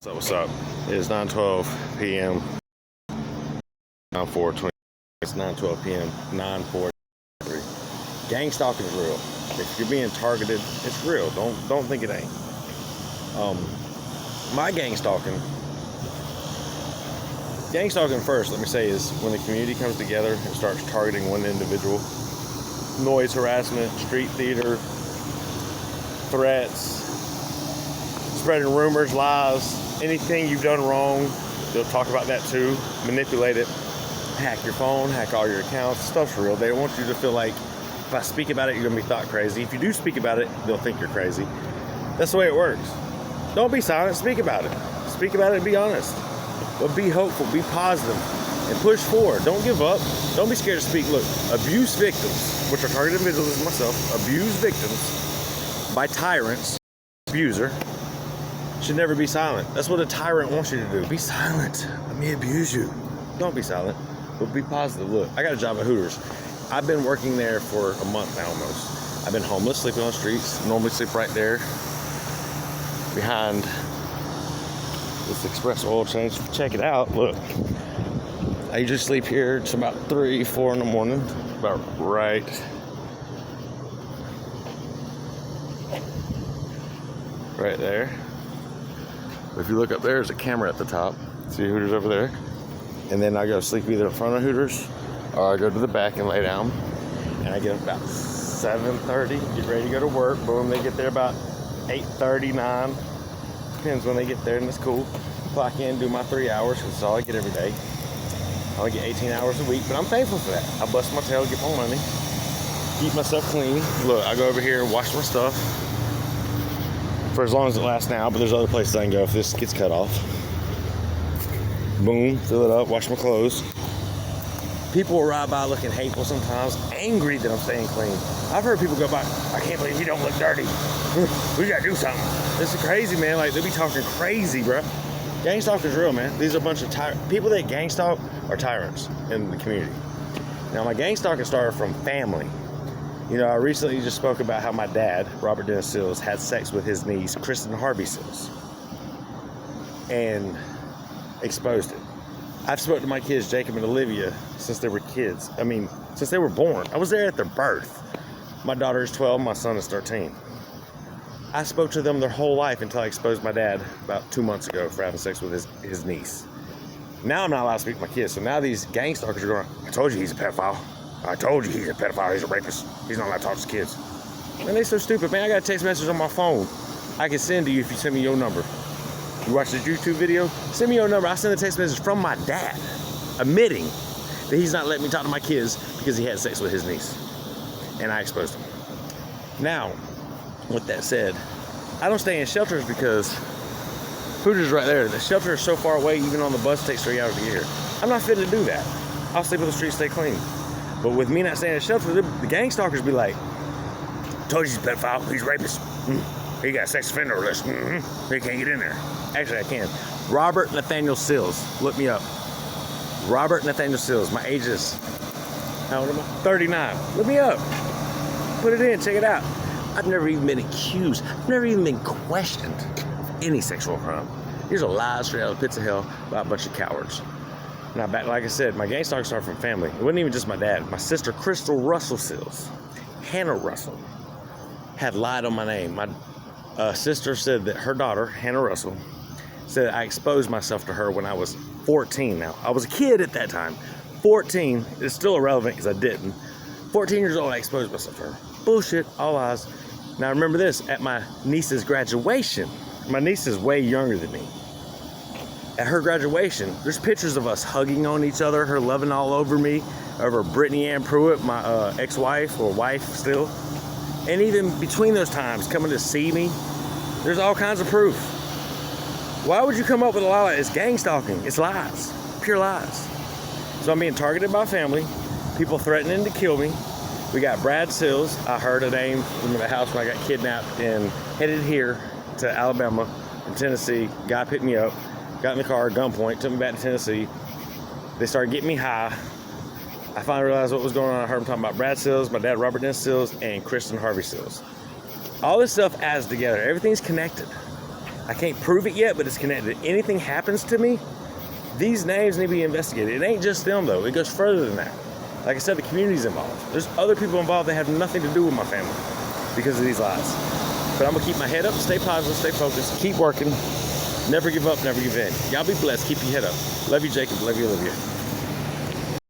So what's up? It is 9:12 p.m. 9:4:20. It's 9:12 p.m. 9:43. Gang stalking is real. If you're being targeted, it's real. Don't think it ain't. My gang stalking first, let me say, is when the community comes together and starts targeting one individual. Noise harassment, street theater, threats, spreading rumors, lies, anything you've done wrong, they'll talk about that too, manipulate it, hack your phone, hack all your accounts. Stuff's real. They want you to feel like if I speak about it, you're gonna be thought crazy. If you do speak about it, they'll think you're crazy. That's the way it works. Don't be silent, speak about it. Speak about it and be honest. But be hopeful, be positive, and push forward. Don't give up. Don't be scared to speak. Look, abuse victims, which are targeted individuals as myself, abuse victims by tyrants, abuser, should never be silent. That's what a tyrant wants you to do. Be silent. Let me abuse you. Don't be silent, but be positive. Look, I got a job at Hooters. I've been working there for a month now almost. I've been homeless, sleeping on the streets. Normally sleep right there behind this Express oil change. Check it out. Look, I usually sleep here. It's about 3, 4 in the morning. About right there. If you look up there, there's a camera at the top. See Hooters over there? And then I go sleep either in front of Hooters or I go to the back and lay down. And I get up about 7:30, get ready to go to work. Boom, they get there about 8:30, 9. Depends when they get there, and it's cool. Clock in, do my 3 hours, because that's all I get every day. I only get 18 hours a week, but I'm thankful for that. I bust my tail, get my money, keep myself clean. Look, I go over here and wash my stuff for as long as it lasts now, but there's other places I can go if this gets cut off. Boom, fill it up, wash my clothes. People will ride by looking hateful sometimes, angry that I'm staying clean. I've heard people go by, I can't believe you don't look dirty. We gotta do something. This is crazy, man. Like, they be talking crazy, bro. Gang stalk is real, man. These are a bunch of people that gang stalk are tyrants in the community. Now, my gang stalking started from family. You know, I recently just spoke about how my dad, Robert Dennis Sills, had sex with his niece, Kristen Harvey Sills, and exposed it. I've spoken to my kids, Jacob and Olivia, since they were kids. I mean, since they were born. I was there at their birth. My daughter is 12, my son is 13. I spoke to them their whole life until I exposed my dad about 2 months ago for having sex with his niece. Now I'm not allowed to speak to my kids, so now these gang stalkers are going, I told you he's a pedophile. I told you he's a pedophile, he's a rapist. He's not allowed to talk to kids. Man, they're so stupid, man. I got a text message on my phone I can send to you if you send me your number. You watch this YouTube video? Send me your number. I send a text message from my dad admitting that he's not letting me talk to my kids because he had sex with his niece. And I exposed him. Now, with that said, I don't stay in shelters because Hooters right there. The shelter is so far away, even on the bus, it takes 3 hours to get here. I'm not fit to do that. I'll sleep on the street, stay clean. But with me not staying in shelter, the gang stalkers be like, told you he's a pedophile, he's a rapist. He got a sex offender list. He can't get in there. Actually, I can. Robert Nathaniel Sills. Look me up. Robert Nathaniel Sills. My age is, how old am I? 39. Look me up. Put it in. Check it out. I've never even been accused. I've never even been questioned of any sexual crime. Here's a lie straight out of the pits of hell by a bunch of cowards. Now, back, like I said, my gang stalking started from family. It wasn't even just my dad. My sister, Crystal Russell Sills, Hannah Russell, had lied on my name. My sister said that her daughter, Hannah Russell, said I exposed myself to her when I was 14. Now, I was a kid at that time. 14, it's still irrelevant because I didn't. 14 years old, I exposed myself to her. Bullshit, all lies. Now, remember this, at my niece's graduation, my niece is way younger than me. At her graduation, there's pictures of us hugging on each other, her loving all over me, over Brittany Ann Pruitt, my ex-wife, or wife still. And even between those times, coming to see me, there's all kinds of proof. Why would you come up with a lie like this? Gang stalking. It's lies. Pure lies. So I'm being targeted by family, people threatening to kill me. We got Brad Sills. I heard a name from the house when I got kidnapped and headed here to Alabama from Tennessee. Guy picked me up, got in the car, gunpoint, took me back to Tennessee. They started getting me high. I finally realized what was going on. I heard them talking about Brad Sills, my dad Robert Dennis Sills, and Kristen Harvey Sills. All this stuff adds together. Everything's connected. I can't prove it yet, but it's connected. If anything happens to me, these names need to be investigated. It ain't just them, though. It goes further than that. Like I said, the community's involved. There's other people involved that have nothing to do with my family because of these lies. But I'm going to keep my head up, stay positive, stay focused, keep working, never give up, never give in. Y'all be blessed. Keep your head up. Love you, Jacob. Love you, Olivia.